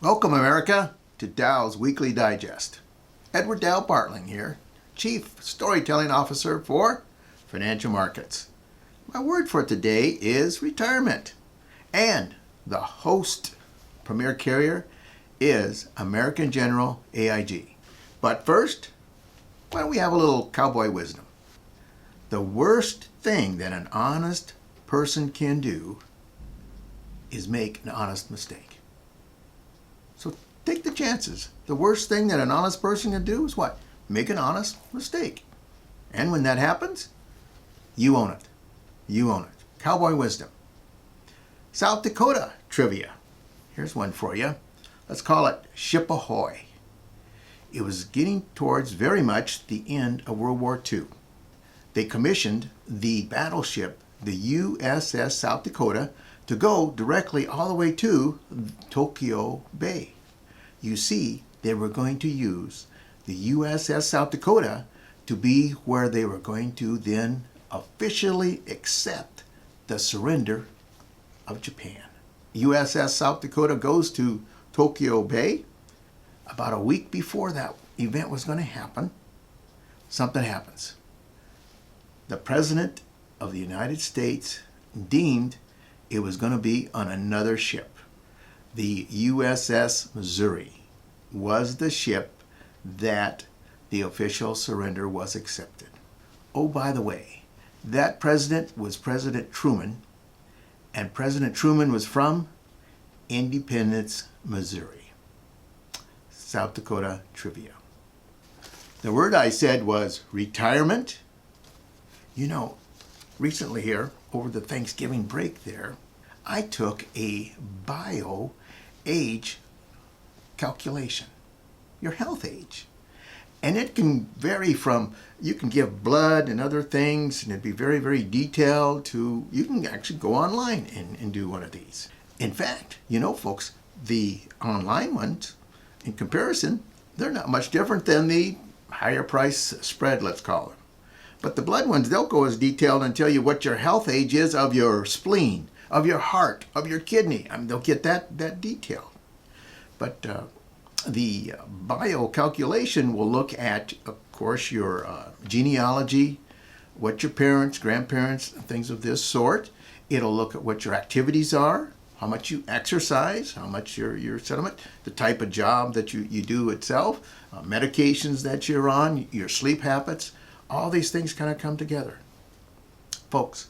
Welcome, America, to Dow's Weekly Digest. Edward Dow Bartling here, Chief Storytelling Officer for Financial Markets. My word for today is retirement, and the host premier carrier is American General AIG. But first, why don't we have a little cowboy wisdom? The worst thing that an honest person can do is make an honest mistake. So take the chances. The worst thing that an honest person can do is what? Make an honest mistake. And when that happens, you own it. You own it. Cowboy wisdom. South Dakota trivia. Here's one for you. Let's call it Ship Ahoy. It was getting towards very much the end of World War II. They commissioned the battleship, the USS South Dakota, to go directly all the way to Tokyo Bay. You see, they were going to use the USS South Dakota to be where they were going to then officially accept the surrender of Japan. USS South Dakota goes to Tokyo Bay. About a week before that event was going to happen, something happens. The President of the United States deemed it was going to be on another ship. The USS Missouri was the ship that the official surrender was accepted. Oh, by the way, that president was President Truman, and President Truman was from Independence, Missouri. South Dakota trivia. The word I said was retirement. You know, recently here, over the Thanksgiving break there, I took a bio-age calculation, your health age. And it can vary from, you can give blood and other things, and it'd be very, very detailed, to you can actually go online and do one of these. In fact, you know, folks, the online ones, in comparison, they're not much different than the higher price spread, let's call it. But the blood ones, they'll go as detailed and tell you what your health age is of your spleen, of your heart, of your kidney. I mean, they'll get that detail. But the bio calculation will look at, of course, your genealogy, what your parents, grandparents, things of this sort. It'll look at what your activities are, how much you exercise, how much your settlement, the type of job that you do itself, medications that you're on, your sleep habits. All these things kind of come together. Folks,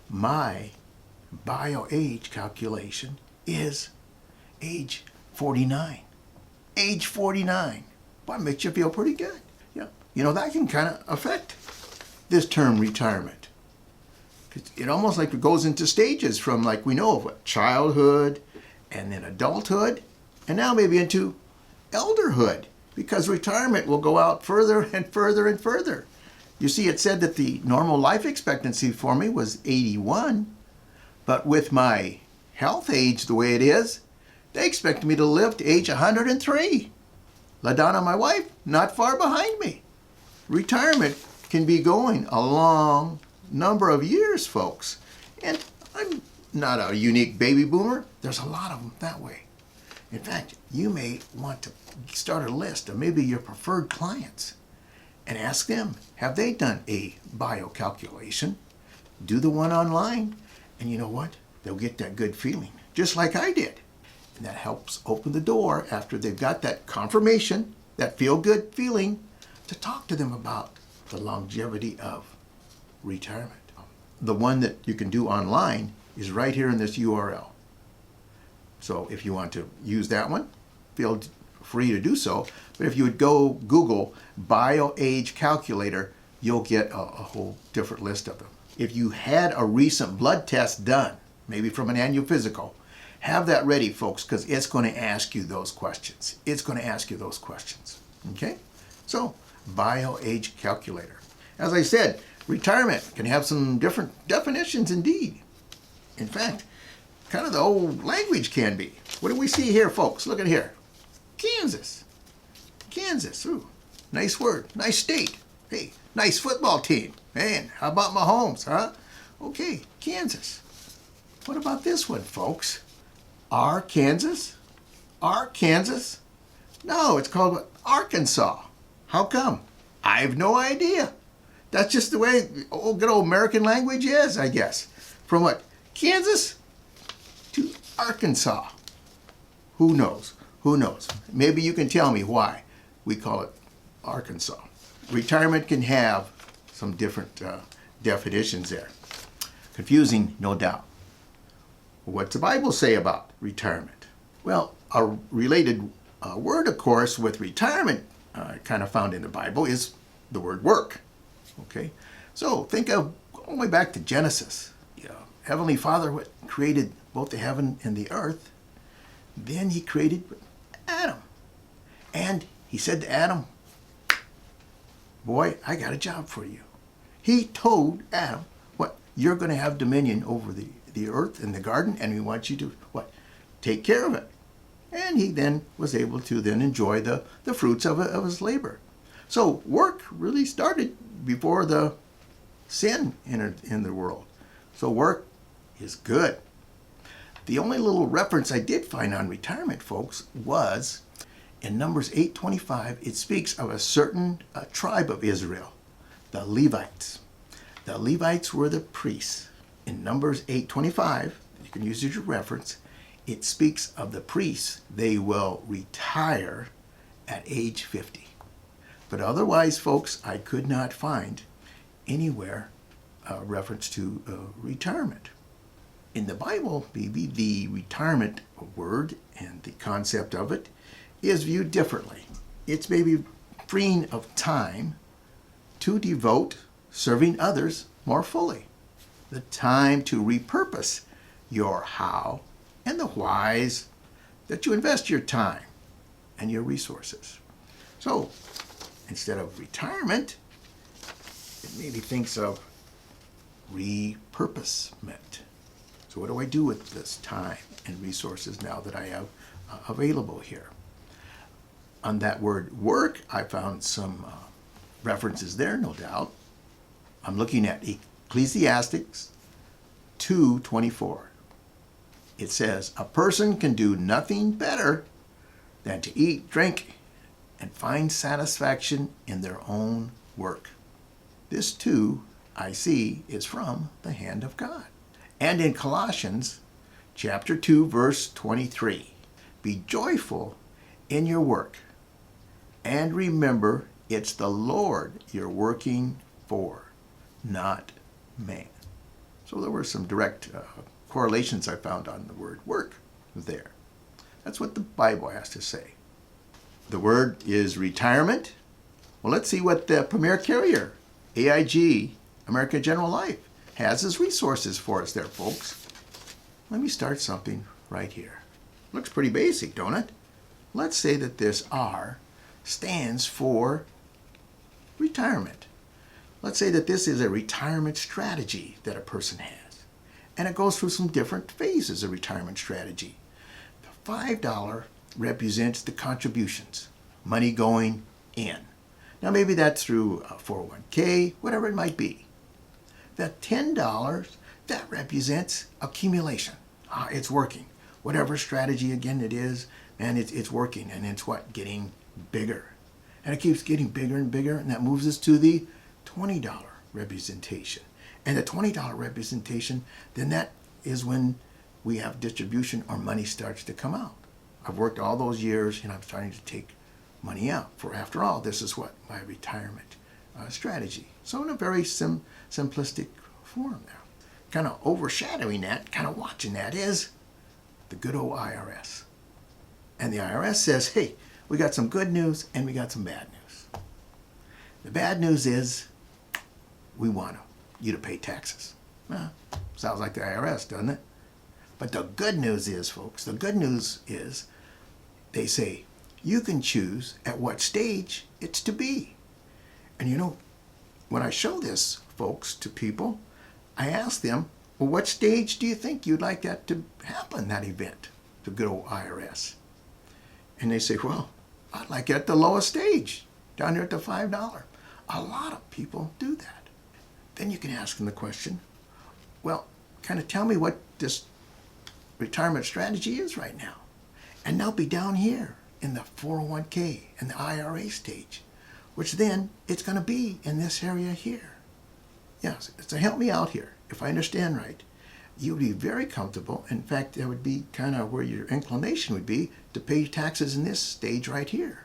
my bio-age calculation is age 49. Age 49. Boy, it makes you feel pretty good. Yeah. You know, that can kind of affect this term retirement. It almost like it goes into stages from, like we know of, what, childhood and then adulthood and now maybe into elderhood, because retirement will go out further and further and further. You see, it said that the normal life expectancy for me was 81, but with my health age the way it is, they expect me to live to age 103. LaDonna, my wife, not far behind me. Retirement can be going a long number of years, folks. And I'm not a unique baby boomer. There's a lot of them that way. In fact, you may want to start a list of maybe your preferred clients and ask them, have they done a bio calculation? Do the one online, and you know what? They'll get that good feeling, just like I did. And that helps open the door after they've got that confirmation, that feel-good feeling, to talk to them about the longevity of retirement. The one that you can do online is right here in this URL. So if you want to use that one, feel free to do so. But if you would go Google bio-age calculator, you'll get a whole different list of them. If you had a recent blood test done, maybe from an annual physical, have that ready, folks, because it's going to ask you those questions. It's going to ask you those questions. Okay? So, bio-age calculator. As I said, retirement can have some different definitions indeed. In fact, kind of the old language can be. What do we see here, folks? Look at here. Kansas. Kansas. Ooh, nice word. Nice state. Hey, nice football team. Man, how about Mahomes, huh? Okay, Kansas. What about this one, folks? Arkansas? Kansas? No, it's called what? Arkansas. How come? I have no idea. That's just the way good old American language is, I guess. From what? Kansas to Arkansas. Who knows? Who knows? Maybe you can tell me why we call it Arkansas. Retirement can have some different definitions there. Confusing, no doubt. What's the Bible say about retirement? Well, a related word, of course, with retirement kind of found in the Bible is the word work. Okay? So think of going way back to Genesis. Heavenly Father created both the heaven and the earth. Then he created Adam. And he said to Adam, boy, I got a job for you. He told Adam, what? You're going to have dominion over the earth and the garden, and we want you to, what? Take care of it. And he then was able to then enjoy the fruits of his labor. So work really started before the sin entered in the world. So work is good. The only little reference I did find on retirement, folks, was in Numbers 8:25. It speaks of a certain tribe of Israel, the Levites. The Levites were the priests. In Numbers 8:25, you can use it as your reference, it speaks of the priests. They will retire at age 50. But otherwise, folks, I could not find anywhere a reference to retirement. In the Bible, maybe the retirement word and the concept of it is viewed differently. It's maybe freeing of time to devote serving others more fully. The time to repurpose your how and the whys that you invest your time and your resources. So instead of retirement, it maybe thinks of repurpose-ment. So what do I do with this time and resources now that I have available here? On that word work, I found some references there, no doubt. I'm looking at Ecclesiastes 2:24. It says, a person can do nothing better than to eat, drink, and find satisfaction in their own work. This too, I see, is from the hand of God. And in Colossians chapter 2, verse 23, be joyful in your work, and remember it's the Lord you're working for, not man. So there were some direct correlations I found on the word work there. That's what the Bible has to say. The word is retirement. Well, let's see what the premier carrier, AIG, American General Life, has as resources for us there, folks. Let me start something right here. Looks pretty basic, don't it? Let's say that this R stands for retirement. Let's say that this is a retirement strategy that a person has. And it goes through some different phases of retirement strategy. The $5 represents the contributions, money going in. Now maybe that's through a 401k, whatever it might be. The $10, that represents accumulation. It's working. Whatever strategy again it is, and it's working, and it's what? Getting bigger. And it keeps getting bigger and bigger, and that moves us to the $20 representation. And the $20 representation, then that is when we have distribution or money starts to come out. I've worked all those years and I'm starting to take money out. For after all, this is what? My retirement strategy. So in a very simplistic form there. Kind of overshadowing that, kind of watching that is the good old IRS. And the IRS says, hey, we got some good news and we got some bad news. The bad news is we want you to pay taxes. Sounds like the IRS, doesn't it? But the good news is, folks, the good news is they say you can choose at what stage it's to be. And you know, when I show this, folks, to people, I ask them, well, what stage do you think you'd like that to happen, that event, the good old IRS? And they say, well, I'd like it at the lowest stage, down there at the $5. A lot of people do that. Then you can ask them the question, well, kind of tell me what this retirement strategy is right now. And now be down here in the 401k and the IRA stage, which then it's going to be in this area here. Yes, so help me out here. If I understand right, you would be very comfortable. In fact, that would be kind of where your inclination would be to pay taxes in this stage right here,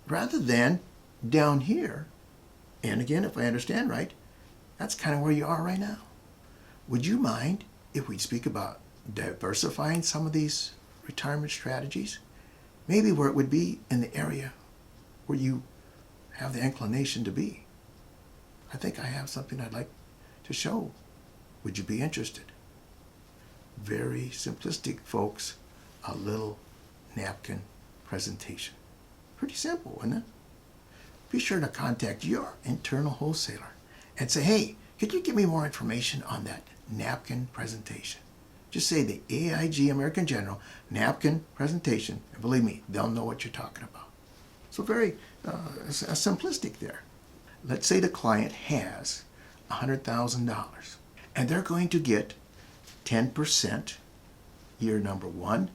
rather than down here. And again, if I understand right, that's kind of where you are right now. Would you mind if we speak about diversifying some of these retirement strategies? Maybe where it would be in the area where you have the inclination to be. I think I have something I'd like to show. Would you be interested? Very simplistic, folks. A little napkin presentation. Pretty simple, isn't it? Be sure to contact your internal wholesaler and say, hey, could you give me more information on that napkin presentation? Just say the AIG American General napkin presentation, and believe me, they'll know what you're talking about. So very simplistic there. Let's say the client has $100,000, and they're going to get 10% year number 1,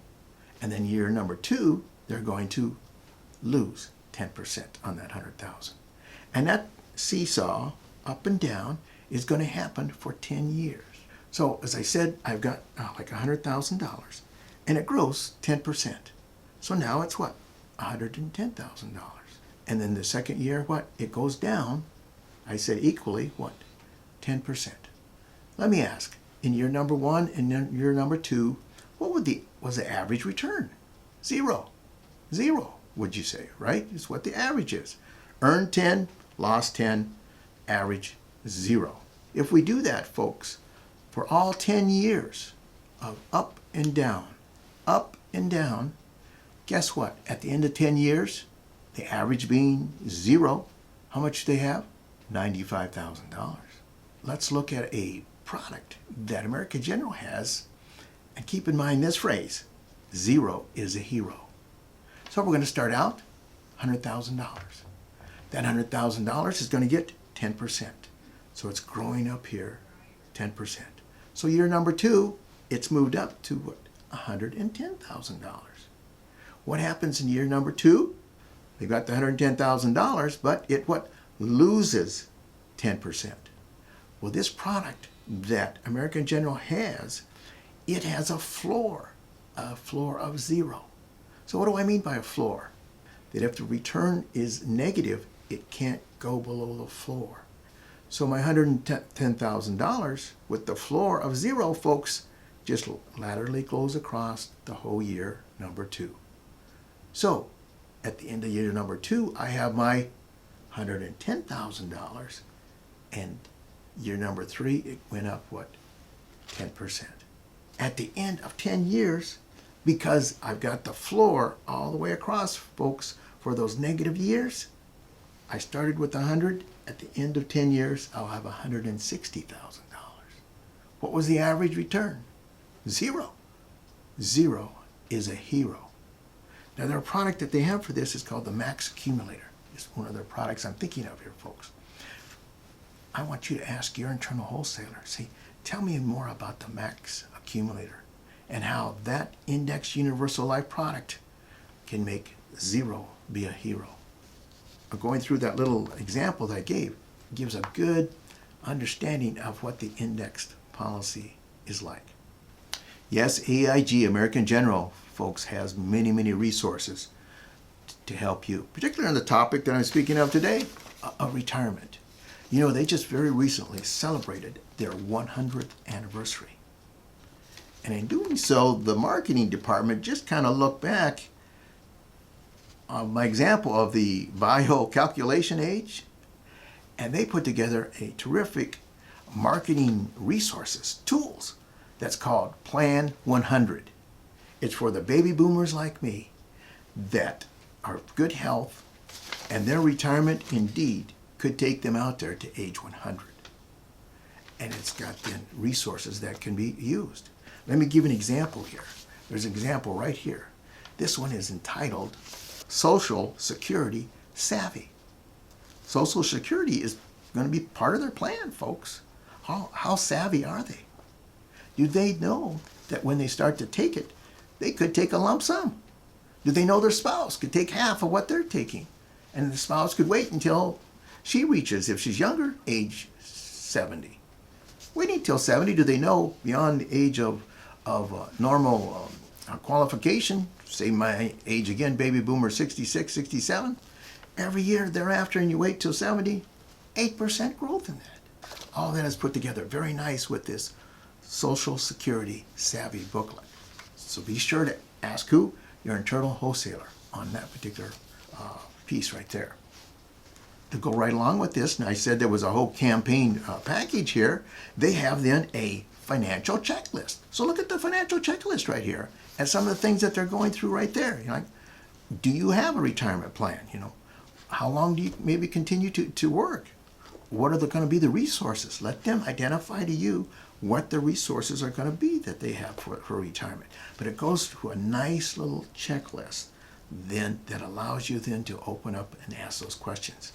and then year number 2, they're going to lose 10% on that 100,000. And that seesaw up and down is going to happen for 10 years. So as I said, I've got like $100,000, and it grows 10%. So now it's what? $110,000. And then the second year, what? It goes down, I said equally, what? 10%. Let me ask, in year number 1 and then year number 2, what was the average return? Zero. Zero, would you say, right? It's what the average is. Earned 10, lost 10, average 0. If we do that, folks, for all 10 years of up and down, guess what? At the end of 10 years, the average being 0, how much do they have? $95,000. Let's look at a product that American General has, and keep in mind this phrase, 0 is a hero. So we're going to start out $100,000. That $100,000 is going to get 10%. So it's growing up here 10%. So year number 2, it's moved up to what? $110,000. What happens in year number 2? They got the $110,000, but it what? Loses 10%. Well, this product that American General has, it has a floor of 0. So what do I mean by a floor? That if the return is negative, it can't go below the floor. So my $110,000 with the floor of 0, folks, just laterally goes across the whole year number 2. So at the end of year number 2, I have my $110,000, and year number 3, it went up what? 10%. At the end of 10 years, because I've got the floor all the way across, folks, for those negative years, I started with 100. At the end of 10 years, I'll have $160,000. What was the average return? 0. 0 is a hero. Now, their product that they have for this is called the Max Accumulator. It's one of their products I'm thinking of here, folks. I want you to ask your internal wholesaler, see, tell me more about the Max Accumulator and how that index universal life product can make 0 be a hero. Going through that little example that I gave gives a good understanding of what the indexed policy is like. Yes, AIG, American General, folks, has many, many resources to help you, particularly on the topic that I'm speaking of today, retirement. You know, they just very recently celebrated their 100th anniversary. And in doing so, the marketing department just kind of looked back on my example of the bio calculation age, and they put together a terrific marketing resources, tools, that's called Plan 100. It's for the baby boomers like me that are of good health, and their retirement indeed could take them out there to age 100. And it's got then resources that can be used. Let me give an example here. There's an example right here. This one is entitled Social Security Savvy. Social Security is going to be part of their plan, folks. How savvy are they? Do they know that when they start to take it, They could take a lump sum. Do they know their spouse could take half of what they're taking? And the spouse could wait until she reaches, if she's younger, age 70. Waiting till 70, do they know beyond the age of normal qualification, say my age again, baby boomer 66, 67, every year thereafter, and you wait till 70, 8% growth in that. All that is put together very nice with this Social Security Savvy booklet. So be sure to ask who? Your internal wholesaler on that particular piece right there. To go right along with this, and I said there was a whole campaign package here, they have then a financial checklist. So look at the financial checklist right here and some of the things that they're going through right there. Like, do you have a retirement plan? How long do you maybe continue to work? What are going to be the resources? Let them identify to you what the resources are going to be that they have for retirement. But it goes through a nice little checklist then that allows you then to open up and ask those questions.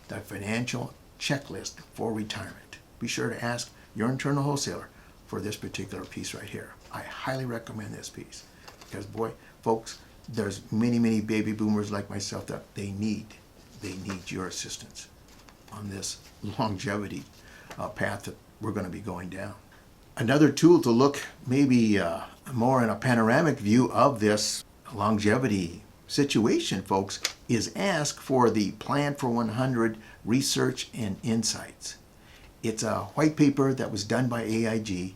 The financial checklist for retirement. Be sure to ask your internal wholesaler for this particular piece right here. I highly recommend this piece because, boy, folks, there's many baby boomers like myself that they need your assistance on this longevity path that we're going to be going down. Another tool to look maybe more in a panoramic view of this longevity situation, folks, is ask for the Plan for 100 Research and Insights. It's a white paper that was done by AIG,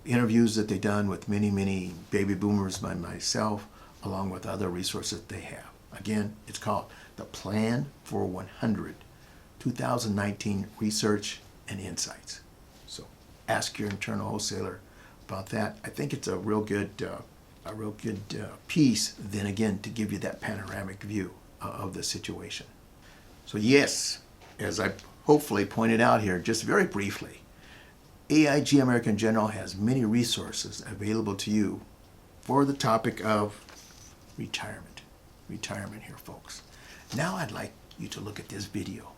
interviews that they've done with many baby boomers by myself, along with other resources they have. Again, it's called the Plan for 100 2019 Research and Insights. So ask your internal wholesaler about that. I think it's a real good piece, then again, to give you that panoramic view of the situation. So yes, as I hopefully pointed out here, just very briefly, AIG American General has many resources available to you for the topic of retirement. Retirement here, folks. Now I'd like you to look at this video.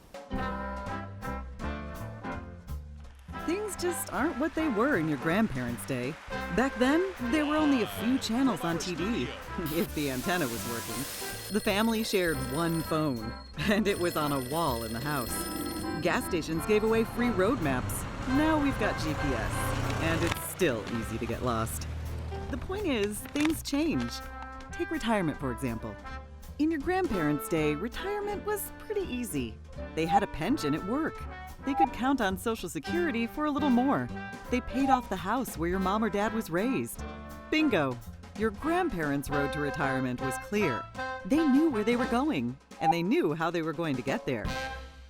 Things just aren't what they were in your grandparents' day. Back then, there were only a few channels on TV, if the antenna was working. The family shared one phone, and it was on a wall in the house. Gas stations gave away free road maps. Now we've got GPS, and it's still easy to get lost. The point is, things change. Take retirement, for example. In your grandparents' day, retirement was pretty easy. They had a pension at work. They could count on Social Security for a little more. They paid off the house where your mom or dad was raised. Bingo! Your grandparents' road to retirement was clear. They knew where they were going, and they knew how they were going to get there.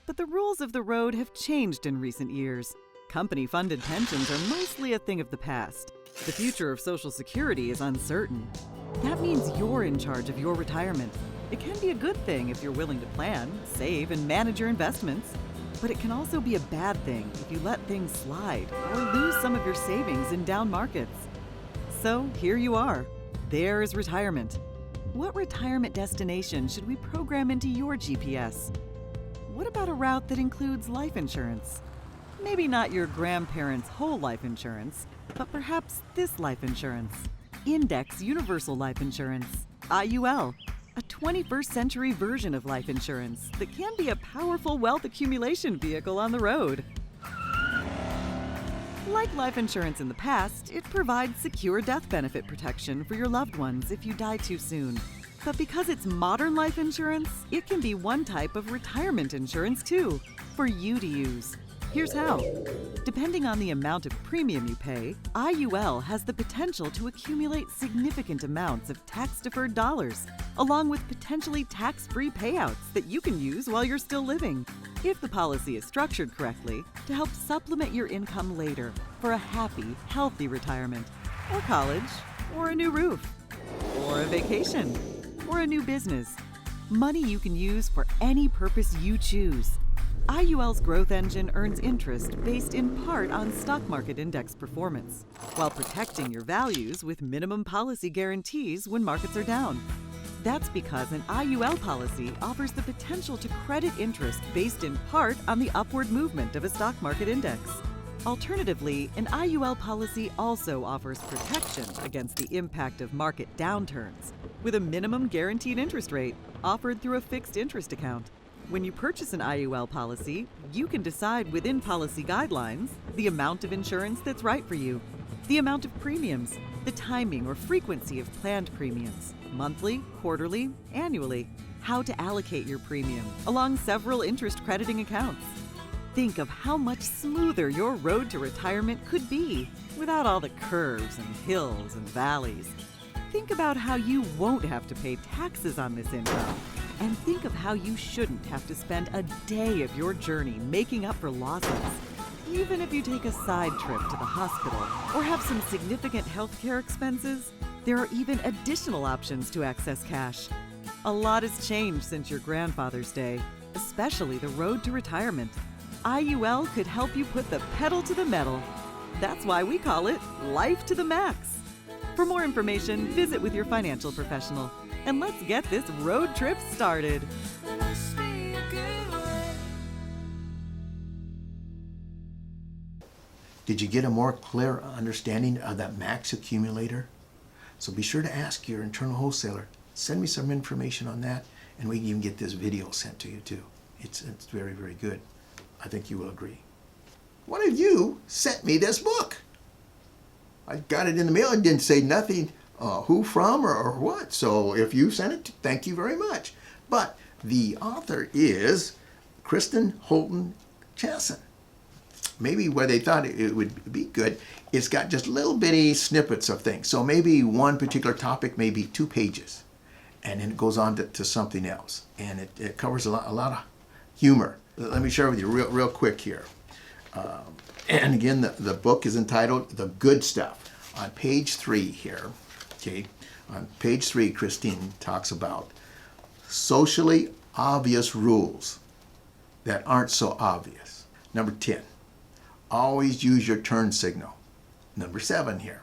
But the rules of the road have changed in recent years. Company-funded pensions are mostly a thing of the past. The future of Social Security is uncertain. That means you're in charge of your retirement. It can be a good thing if you're willing to plan, save, and manage your investments. But it can also be a bad thing if you let things slide or lose some of your savings in down markets. So here you are. There is retirement. What retirement destination should we program into your GPS? What about a route that includes life insurance? Maybe not your grandparents' whole life insurance, but perhaps this life insurance. Index Universal Life Insurance, IUL. A 21st century version of life insurance that can be a powerful wealth accumulation vehicle on the road. Like life insurance in the past, it provides secure death benefit protection for your loved ones if you die too soon. But because it's modern life insurance, it can be one type of retirement insurance too, for you to use. Here's how. Depending on the amount of premium you pay, IUL has the potential to accumulate significant amounts of tax-deferred dollars, along with potentially tax-free payouts that you can use while you're still living. If the policy is structured correctly, to help supplement your income later for a happy, healthy retirement, or college, or a new roof, or a vacation, or a new business. Money you can use for any purpose you choose. IUL's growth engine earns interest based in part on stock market index performance, while protecting your values with minimum policy guarantees when markets are down. That's because an IUL policy offers the potential to credit interest based in part on the upward movement of a stock market index. Alternatively, an IUL policy also offers protection against the impact of market downturns, with a minimum guaranteed interest rate offered through a fixed interest account. When you purchase an IUL policy, you can decide within policy guidelines the amount of insurance that's right for you, the amount of premiums, the timing or frequency of planned premiums, monthly, quarterly, annually, how to allocate your premium along several interest crediting accounts. Think of how much smoother your road to retirement could be without all the curves and hills and valleys. Think about how you won't have to pay taxes on this income. And think of how you shouldn't have to spend a day of your journey making up for losses. Even if you take a side trip to the hospital or have some significant healthcare expenses, there are even additional options to access cash. A lot has changed since your grandfather's day, especially the road to retirement. IUL could help you put the pedal to the metal. That's why we call it Life to the Max. For more information, visit with your financial professional. And let's get this road trip started. Did you get a more clear understanding of that max accumulator? So be sure to ask your internal wholesaler. Send me some information on that, and we can even get this video sent to you too. It's very, very good. I think you will agree. One of you sent me this book. I got it in the mail and didn't say nothing who from or what. So if you sent it, thank you very much. But the author is Kristen Holton Chasson. Maybe where they thought it would be good, it's got just little bitty snippets of things. So maybe one particular topic may be 2 pages, and then it goes on to something else. And it covers a lot of humor. Let me share with you real quick here. And again, the book is entitled The Good Stuff. On page 3 here, okay, on page 3, Christine talks about socially obvious rules that aren't so obvious. Number 10, always use your turn signal. Number 7 here,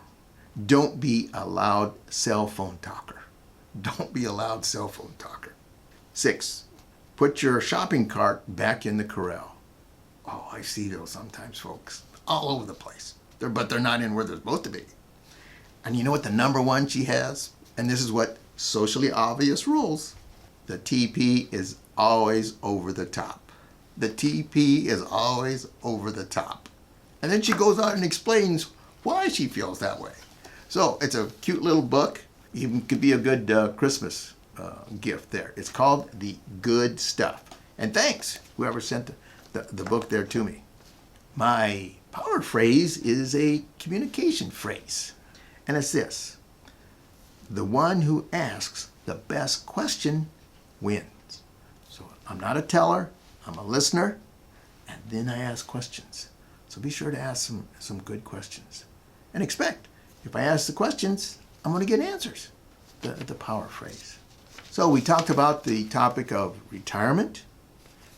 don't be a loud cell phone talker. Don't be a loud cell phone talker. 6, put your shopping cart back in the corral. Oh, I see those sometimes, folks, all over the place. But they're not in where they're supposed to be. And you know what the number 1 she has? And this is what socially obvious rules. The TP is always over the top. The TP is always over the top. And then she goes on and explains why she feels that way. So it's a cute little book. Even could be a good Christmas gift there. It's called The Good Stuff. And thanks, whoever sent the book there to me. My power phrase is a communication phrase. And it's this: the one who asks the best question wins. So I'm not a teller, I'm a listener, and then I ask questions. So be sure to ask some good questions. And expect, if I ask the questions, I'm going to get answers. The power phrase. So we talked about the topic of retirement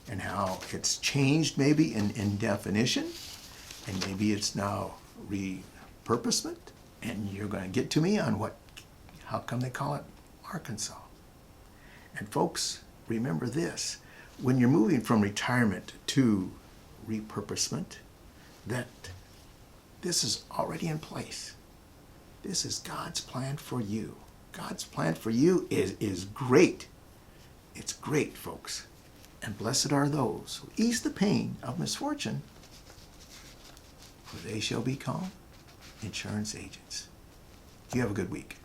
and how it's changed maybe in definition, and maybe it's now repurpose-ment. And you're going to get to me on how come they call it Arkansas. And folks, remember this: when you're moving from retirement to repurpose-ment, that this is already in place. This is God's plan for you. God's plan for you is great. It's great, folks. And blessed are those who ease the pain of misfortune, for they shall be called insurance agents. You have a good week.